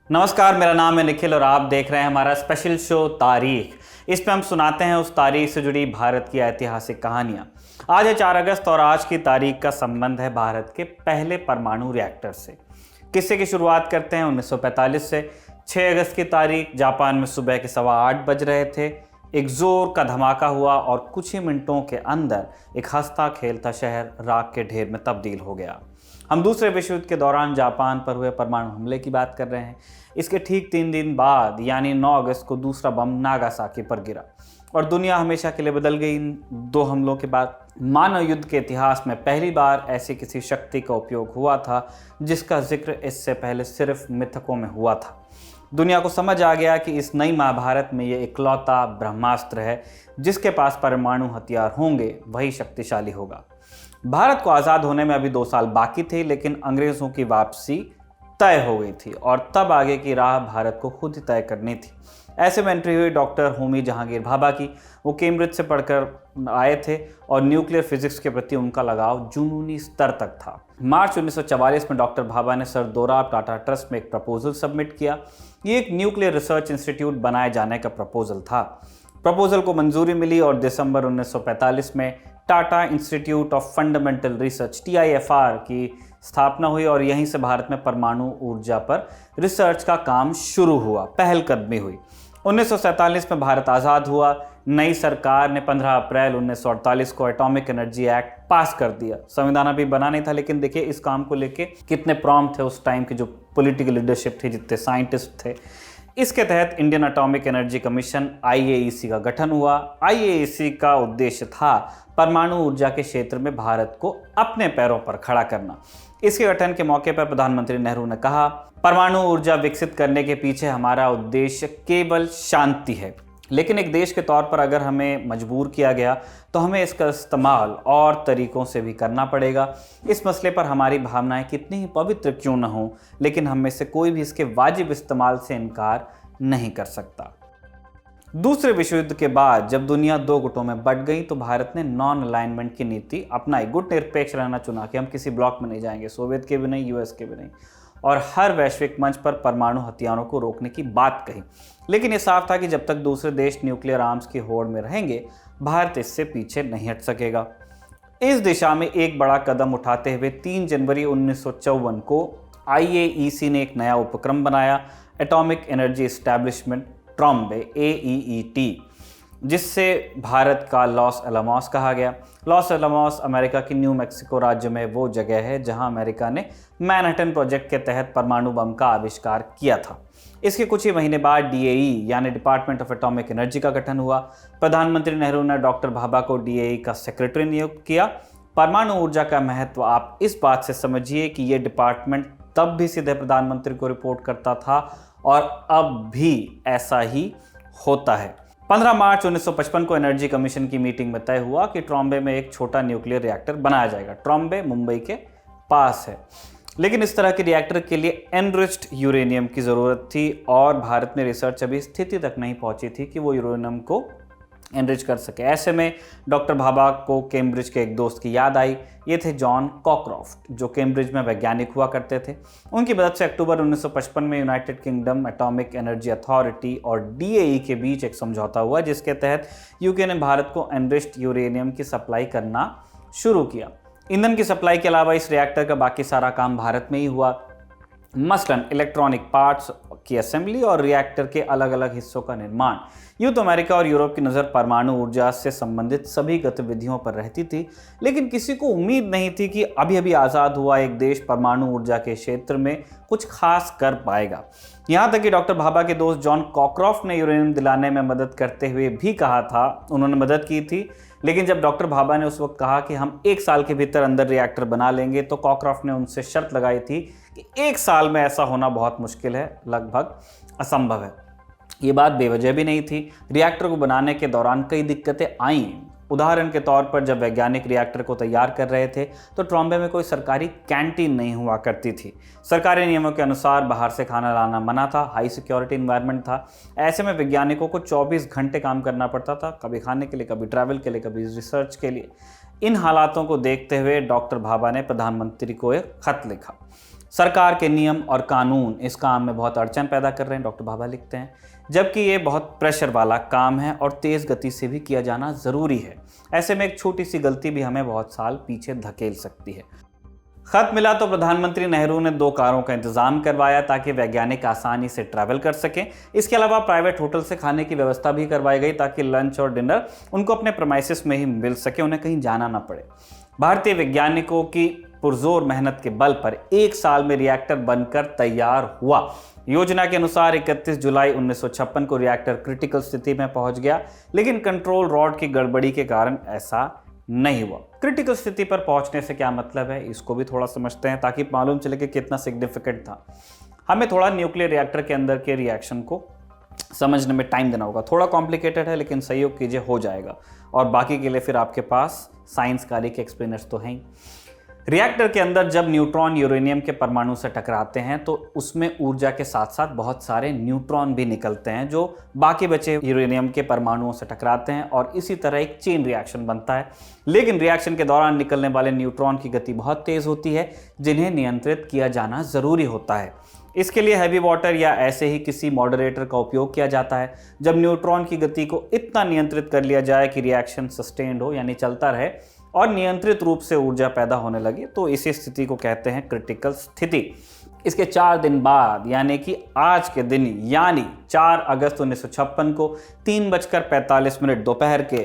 नमस्कार, मेरा नाम है निखिल और आप देख रहे हैं हमारा स्पेशल शो तारीख। इसमें हम सुनाते हैं उस तारीख से जुड़ी भारत की ऐतिहासिक कहानियां। आज है 4 अगस्त और आज की तारीख का संबंध है भारत के पहले परमाणु रिएक्टर से। किस्से की शुरुआत करते हैं 1945 से। 6 अगस्त की तारीख जापान में सुबह के 8:15 बज रहे थे। एक जोर का धमाका हुआ और कुछ ही मिनटों के अंदर एक हंसता खेलता शहर राख के ढेर में तब्दील हो गया। हम दूसरे विश्व युद्ध के दौरान जापान पर हुए परमाणु हमले की बात कर रहे हैं। इसके ठीक 3 दिन बाद यानी 9 अगस्त को दूसरा बम नागासाकी पर गिरा और दुनिया हमेशा के लिए बदल गई। इन 2 हमलों के बाद मानव युद्ध के इतिहास में पहली बार ऐसी किसी शक्ति का उपयोग हुआ था जिसका जिक्र इससे पहले सिर्फ मिथकों में हुआ था। दुनिया को समझ आ गया कि इस नई महाभारत में ये इकलौता ब्रह्मास्त्र है जिसके पास परमाणु हथियार होंगे वही शक्तिशाली होगा। भारत को आज़ाद होने में अभी 2 साल बाकी थे, लेकिन अंग्रेज़ों की वापसी तय हो गई थी और तब आगे की राह भारत को खुद ही तय करनी थी। ऐसे में एंट्री हुई डॉक्टर होमी जहांगीर भाभा की। वो कैम्ब्रिज से पढ़कर आए थे और न्यूक्लियर फिजिक्स के प्रति उनका लगाव जुनूनी स्तर तक था। मार्च 1944 में डॉक्टर भाभा ने सर दोराब टाटा ट्रस्ट में एक प्रपोजल सबमिट किया। ये एक न्यूक्लियर रिसर्च इंस्टीट्यूट बनाए जाने का प्रपोजल था। प्रपोजल को मंजूरी मिली और दिसंबर 1945 में Tata institute of fundamental research TIFR की स्थापना हुई और यहीं से भारत में परमाणु ऊर्जा पर रिसर्च का काम शुरू हुआ, पहलकदमी हुई। 1947 में भारत आज़ाद हुआ। नई सरकार ने 15 अप्रैल 1948 को एटॉमिक एनर्जी एक्ट पास कर दिया। संविधान अभी बना नहीं था, लेकिन देखिए इस काम को लेके कितने प्रॉम्प्ट थे उस टाइम की जो पॉलिटिकल लीडरशिप थी, जितने साइंटिस्ट थे। इसके तहत Indian atomic energy commission IAEC का गठन हुआ। IAEC का उद्देश्य था परमाणु ऊर्जा के क्षेत्र में भारत को अपने पैरों पर खड़ा करना। इसके गठन के मौके पर प्रधानमंत्री नेहरू ने कहा, परमाणु ऊर्जा विकसित करने के पीछे हमारा उद्देश्य केवल शांति है, लेकिन एक देश के तौर पर अगर हमें मजबूर किया गया तो हमें इसका इस्तेमाल और तरीकों से भी करना पड़ेगा। इस मसले पर हमारी भावनाएं कितनी ही पवित्र क्यों न हों, लेकिन हम में से कोई भी इसके वाजिब इस्तेमाल से इनकार नहीं कर सकता। दूसरे विश्व युद्ध के बाद जब दुनिया 2 गुटों में बंट गई तो भारत ने नॉन अलाइनमेंट की नीति अपनाई। गुट निरपेक्ष रहना चुना कि हम किसी ब्लॉक में नहीं जाएंगे, सोवियत के भी नहीं, US के भी नहीं, और हर वैश्विक मंच पर परमाणु हथियारों को रोकने की बात कही। लेकिन ये साफ था कि जब तक दूसरे देश न्यूक्लियर आर्म्स की होड़ में रहेंगे, भारत इससे पीछे नहीं हट सकेगा। इस दिशा में एक बड़ा कदम उठाते हुए 3 जनवरी 1954 को IAEC ने एक नया उपक्रम बनाया, atomic energy establishment Trombay AEET, जिससे भारत का लॉस एलामोस कहा गया। लॉस एलामोस अमेरिका की न्यू मैक्सिको राज्य में वो जगह है जहां अमेरिका ने मैनहट्टन प्रोजेक्ट के तहत परमाणु बम का आविष्कार किया था। इसके कुछ ही महीने बाद DAE यानी डिपार्टमेंट ऑफ एटॉमिक एनर्जी का गठन हुआ। प्रधानमंत्री नेहरू ने डॉक्टर भाभा को DAE का सेक्रेटरी नियुक्त किया। परमाणु ऊर्जा का महत्व आप इस बात से समझिए कि ये डिपार्टमेंट तब भी सीधे प्रधानमंत्री को रिपोर्ट करता था और अब भी ऐसा ही होता है। 15 मार्च 1955 को एनर्जी कमीशन की मीटिंग में तय हुआ कि ट्रॉम्बे में एक छोटा न्यूक्लियर रिएक्टर बनाया जाएगा। ट्रॉम्बे मुंबई के पास है, लेकिन इस तरह के रिएक्टर के लिए एनरिच्ड यूरेनियम की ज़रूरत थी और भारत में रिसर्च अभी स्थिति तक नहीं पहुंची थी कि वो यूरेनियम को एनरिच कर सके। ऐसे में डॉक्टर भाभा को कैम्ब्रिज के एक दोस्त की याद आई। ये थे जॉन कॉकरॉफ्ट, जो कैम्ब्रिज में वैज्ञानिक हुआ करते थे। उनकी मदद से अक्टूबर 1955 में United kingdom atomic energy authority और DAE के बीच एक समझौता हुआ, जिसके तहत UK ने भारत को एनरिच्ड यूरेनियम की सप्लाई करना शुरू किया। ईंधन की सप्लाई के अलावा इस रिएक्टर का बाकी सारा काम भारत में ही हुआ, मसलन इलेक्ट्रॉनिक पार्ट्स की असेंबली और रिएक्टर के अलग अलग हिस्सों का निर्माण। यूं तो अमेरिका और यूरोप की नज़र परमाणु ऊर्जा से संबंधित सभी गतिविधियों पर रहती थी, लेकिन किसी को उम्मीद नहीं थी कि अभी अभी आज़ाद हुआ एक देश परमाणु ऊर्जा के क्षेत्र में कुछ खास कर पाएगा। यहाँ तक कि डॉक्टर भाभा के दोस्त जॉन कॉकरॉफ्ट ने यूरेनियम दिलाने में मदद करते हुए भी कहा था, उन्होंने मदद की थी। लेकिन जब डॉक्टर भाभा ने उस वक्त कहा कि हम 1 साल के भीतर अंदर रिएक्टर बना लेंगे, तो कॉकरॉफ्ट ने उनसे शर्त लगाई थी कि 1 साल में ऐसा होना बहुत मुश्किल है, लगभग असंभव है। ये बात बेवजह भी नहीं थी। रिएक्टर को बनाने के दौरान कई दिक्कतें आईं। उदाहरण के तौर पर जब वैज्ञानिक रिएक्टर को तैयार कर रहे थे तो ट्रॉम्बे में कोई सरकारी कैंटीन नहीं हुआ करती थी। सरकारी नियमों के अनुसार बाहर से खाना लाना मना था, हाई सिक्योरिटी इन्वायरमेंट था। ऐसे में वैज्ञानिकों को 24 घंटे काम करना पड़ता था, कभी खाने के लिए, कभी ट्रैवल के लिए, कभी रिसर्च के लिए। इन हालातों को देखते हुए डॉक्टर भाभा ने प्रधानमंत्री को एक खत लिखा। सरकार के नियम और कानून इस काम में बहुत अड़चन पैदा कर रहे हैं, डॉक्टर भाभा लिखते हैं, जबकि ये बहुत प्रेशर वाला काम है और तेज़ गति से भी किया जाना ज़रूरी है। ऐसे में एक छोटी सी गलती भी हमें बहुत साल पीछे धकेल सकती है। खत मिला तो प्रधानमंत्री नेहरू ने 2 कारों का इंतजाम करवाया ताकि वैज्ञानिक आसानी से ट्रैवल कर सकें। इसके अलावा प्राइवेट होटल से खाने की व्यवस्था भी करवाई गई ताकि लंच और डिनर उनको अपने प्रेमाइसिस में ही मिल सके, उन्हें कहीं जाना ना पड़े। भारतीय वैज्ञानिकों की पुरजोर मेहनत के बल पर 1 साल में रिएक्टर बनकर तैयार हुआ। योजना के अनुसार 31 जुलाई 1956 को रिएक्टर क्रिटिकल स्थिति में पहुंच गया, लेकिन कंट्रोल रॉड की गड़बड़ी के कारण ऐसा नहीं हुआ। क्रिटिकल स्थिति पर पहुंचने से क्या मतलब है, इसको भी थोड़ा समझते हैं ताकि मालूम चले कि कितना सिग्निफिकेंट था। हमें थोड़ा न्यूक्लियर रिएक्टर के अंदर के रिएक्शन को समझने में टाइम देना होगा। थोड़ा कॉम्प्लिकेटेड है, लेकिन सहयोग कीजिए, हो जाएगा। और बाकी के लिए फिर आपके पास साइंस काली के एक्सप्लेनर्स तो हैं ही। रिएक्टर के अंदर जब न्यूट्रॉन यूरेनियम के परमाणु से टकराते हैं तो उसमें ऊर्जा के साथ साथ बहुत सारे न्यूट्रॉन भी निकलते हैं जो बाकी बचे यूरेनियम के परमाणुओं से टकराते हैं और इसी तरह एक चेन रिएक्शन बनता है। लेकिन रिएक्शन के दौरान निकलने वाले न्यूट्रॉन की गति बहुत तेज़ होती है, जिन्हें नियंत्रित किया जाना ज़रूरी होता है। इसके लिए हैवी वाटर या ऐसे ही किसी मॉडरेटर का उपयोग किया जाता है। जब न्यूट्रॉन की गति को इतना नियंत्रित कर लिया जाए कि रिएक्शन सस्टेन्ड हो, यानी चलता रहे और नियंत्रित रूप से ऊर्जा पैदा होने लगे, तो इसी स्थिति को कहते हैं क्रिटिकल स्थिति। इसके 4 दिन बाद यानी कि आज के दिन यानी 4 अगस्त 1956 को 3:45 दोपहर के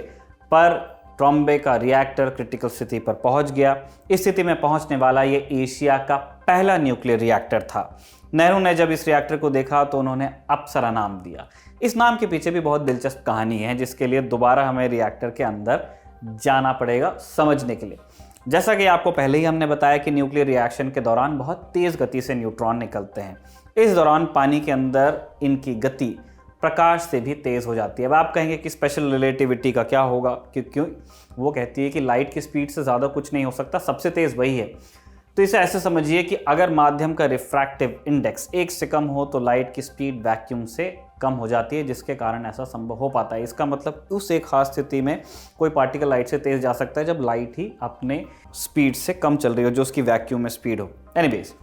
पर ट्रॉम्बे का रिएक्टर क्रिटिकल स्थिति पर पहुंच गया। इस स्थिति में पहुंचने वाला ये एशिया का पहला न्यूक्लियर रिएक्टर था। नेहरू ने जब इस रिएक्टर को देखा तो उन्होंने अप्सरा नाम दिया। इस नाम के पीछे भी बहुत दिलचस्प कहानी है, जिसके लिए दोबारा हमें रिएक्टर के अंदर जाना पड़ेगा समझने के लिए। जैसा कि आपको पहले ही हमने बताया कि न्यूक्लियर रिएक्शन के दौरान बहुत तेज़ गति से न्यूट्रॉन निकलते हैं। इस दौरान पानी के अंदर इनकी गति प्रकाश से भी तेज़ हो जाती है। अब आप कहेंगे कि स्पेशल रिलेटिविटी का क्या होगा, क्यों? वो कहती है कि लाइट की स्पीड से ज़्यादा कुछ नहीं हो सकता, सबसे तेज़ वही है। तो इसे ऐसे समझिए कि अगर माध्यम का रिफ्रैक्टिव इंडेक्स 1 से कम हो तो लाइट की स्पीड वैक्यूम से कम हो जाती है, जिसके कारण ऐसा संभव हो पाता है। इसका मतलब उस एक खास स्थिति में कोई पार्टिकल लाइट से तेज़ जा सकता है जब लाइट ही अपने स्पीड से कम चल रही हो, जो उसकी वैक्यूम में स्पीड हो। एनीवेज,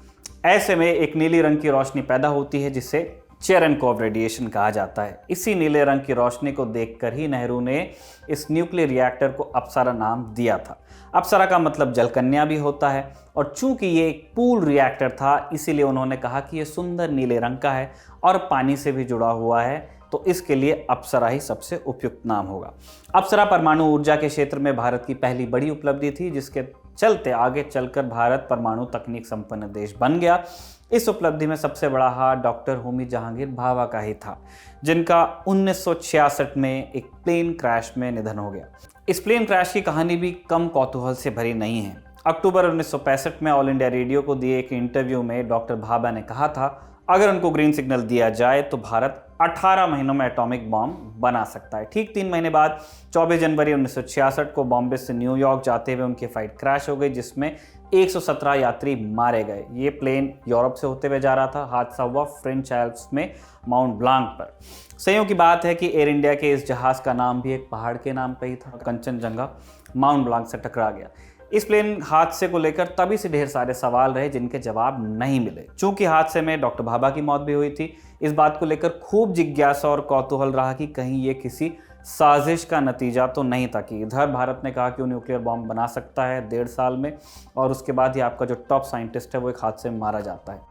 ऐसे में एक नीली रंग की रोशनी पैदा होती है जिसे चेरेनकोव रेडिएशन कहा जाता है। इसी नीले रंग की रोशनी को देखकर ही नेहरू ने इस न्यूक्लियर रिएक्टर को अप्सरा नाम दिया था। अप्सरा का मतलब जलकन्या भी होता है, और चूंकि ये एक पूल रिएक्टर था इसीलिए उन्होंने कहा कि ये सुंदर नीले रंग का है और पानी से भी जुड़ा हुआ है, तो इसके लिए अप्सरा ही सबसे उपयुक्त नाम होगा। अप्सरा परमाणु ऊर्जा के क्षेत्र में भारत की पहली बड़ी उपलब्धि थी, जिसके चलते आगे चलकर भारत परमाणु तकनीक संपन्न देश बन गया। इस उपलब्धि में सबसे बड़ा हाथ डॉक्टर होमी जहांगीर भाभा का ही था, जिनका 1966 में एक प्लेन क्रैश में निधन हो गया। इस प्लेन क्रैश की कहानी भी कम कौतूहल से भरी नहीं है। अक्टूबर 1965 में ऑल इंडिया रेडियो को दिए एक इंटरव्यू में डॉक्टर भाभा ने कहा था, अगर उनको ग्रीन सिग्नल दिया जाए तो भारत 18 महीनों में एटॉमिक बॉम्ब बना सकता है। ठीक 3 महीने बाद 24 जनवरी 1966 को बॉम्बे से न्यूयॉर्क जाते हुए उनकी फ्लाइट क्रैश हो गई, जिसमें 117 यात्री मारे गए। ये प्लेन यूरोप से होते हुए जा रहा था। हादसा हुआ फ्रेंच एल्प्स में माउंट ब्लांक पर। संयोग की बात है कि एयर इंडिया के इस जहाज का नाम भी एक पहाड़ के नाम पर ही था। कंचनजंगा माउंट ब्लांक से टकरा गया। इस प्लेन हादसे को लेकर तभी से ढेर सारे सवाल रहे जिनके जवाब नहीं मिले। चूंकि हादसे में डॉक्टर भाभा की मौत भी हुई थी, इस बात को लेकर खूब जिज्ञासा और कौतूहल रहा कि कहीं ये किसी साजिश का नतीजा तो नहीं था कि इधर भारत ने कहा कि वो न्यूक्लियर बॉम्ब बना सकता है 1.5 साल में, और उसके बाद ही आपका जो टॉप साइंटिस्ट है वो एक हादसे में मारा जाता है।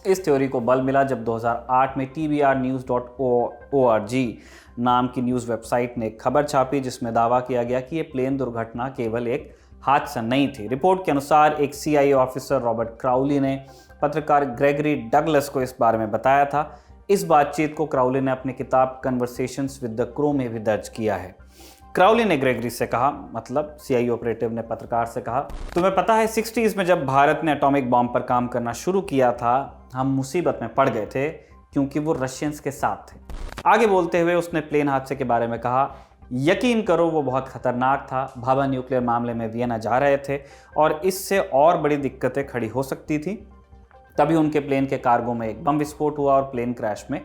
इस थ्योरी को बल मिला जब 2008 में tbrnews.org नाम की न्यूज़ वेबसाइट ने एक खबर छापी जिसमें दावा किया गया कि ये प्लेन दुर्घटना केवल एक हादसा नहीं थी। रिपोर्ट के अनुसार एक CIA ऑफिसर रॉबर्ट क्राउली ने पत्रकार ग्रेगरी डगलस को इस बारे में बताया था। इस बातचीत को क्राउली ने अपनी किताब कन्वर्सेशंस विद द क्रू में भी दर्ज किया है। क्राउली ने ग्रेगरी से कहा, मतलब CIA ऑपरेटिव ने पत्रकार से कहा, तुम्हें पता है 60s में जब भारत ने एटॉमिक बॉम्ब पर काम करना शुरू किया था, हम मुसीबत में पड़ गए थे क्योंकि वो रशियंस के साथ थे। आगे बोलते हुए उसने प्लेन हादसे के बारे में कहा, यकीन करो वो बहुत खतरनाक था। भाभा न्यूक्लियर मामले में वियना जा रहे थे और इससे और बड़ी दिक्कतें खड़ी हो सकती थी। तभी उनके प्लेन के कार्गो में एक बम विस्फोट हुआ और प्लेन क्रैश में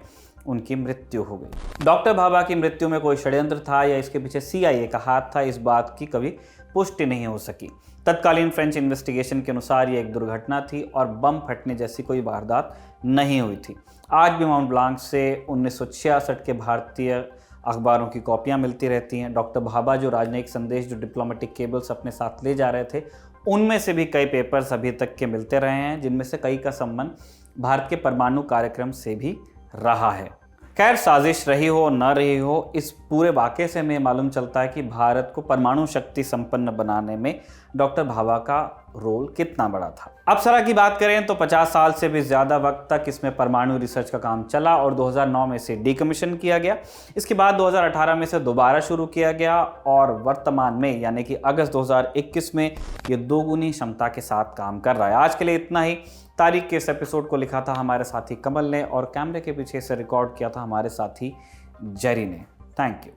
उनकी मृत्यु हो गई। डॉक्टर भाभा की मृत्यु में कोई षड्यंत्र था या इसके पीछे CIA का हाथ था, इस बात की कभी पुष्टि नहीं हो सकी। तत्कालीन फ्रेंच इन्वेस्टिगेशन के अनुसार ये एक दुर्घटना थी और बम फटने जैसी कोई वारदात नहीं हुई थी। आज भी माउंट ब्लांक से 1966 के भारतीय अखबारों की कॉपियां मिलती रहती हैं। डॉक्टर भाभा जो राजनयिक संदेश, जो डिप्लोमेटिक केबल्स अपने साथ ले जा रहे थे, उनमें से भी कई पेपर्स अभी तक के मिलते रहे हैं, जिनमें से कई का संबंध भारत के परमाणु कार्यक्रम से भी रहा है। खैर, साजिश रही हो न रही हो, इस पूरे वाक़े से हमें मालूम चलता है कि भारत को परमाणु शक्ति संपन्न बनाने में डॉक्टर भाभा का रोल कितना बड़ा था। अप्सरा की बात करें तो 50 साल से भी ज़्यादा वक्त तक इसमें परमाणु रिसर्च का काम चला और 2009 में से डीकमीशन किया गया। इसके बाद 2018 में से दोबारा शुरू किया गया और वर्तमान में यानी कि अगस्त 2021 में ये दोगुनी क्षमता के साथ काम कर रहा है। आज के लिए इतना ही। तारीख के इस एपिसोड को लिखा था हमारे साथी कमल ने और कैमरे के पीछे से रिकॉर्ड किया था हमारे साथी जेरी ने। Thank you.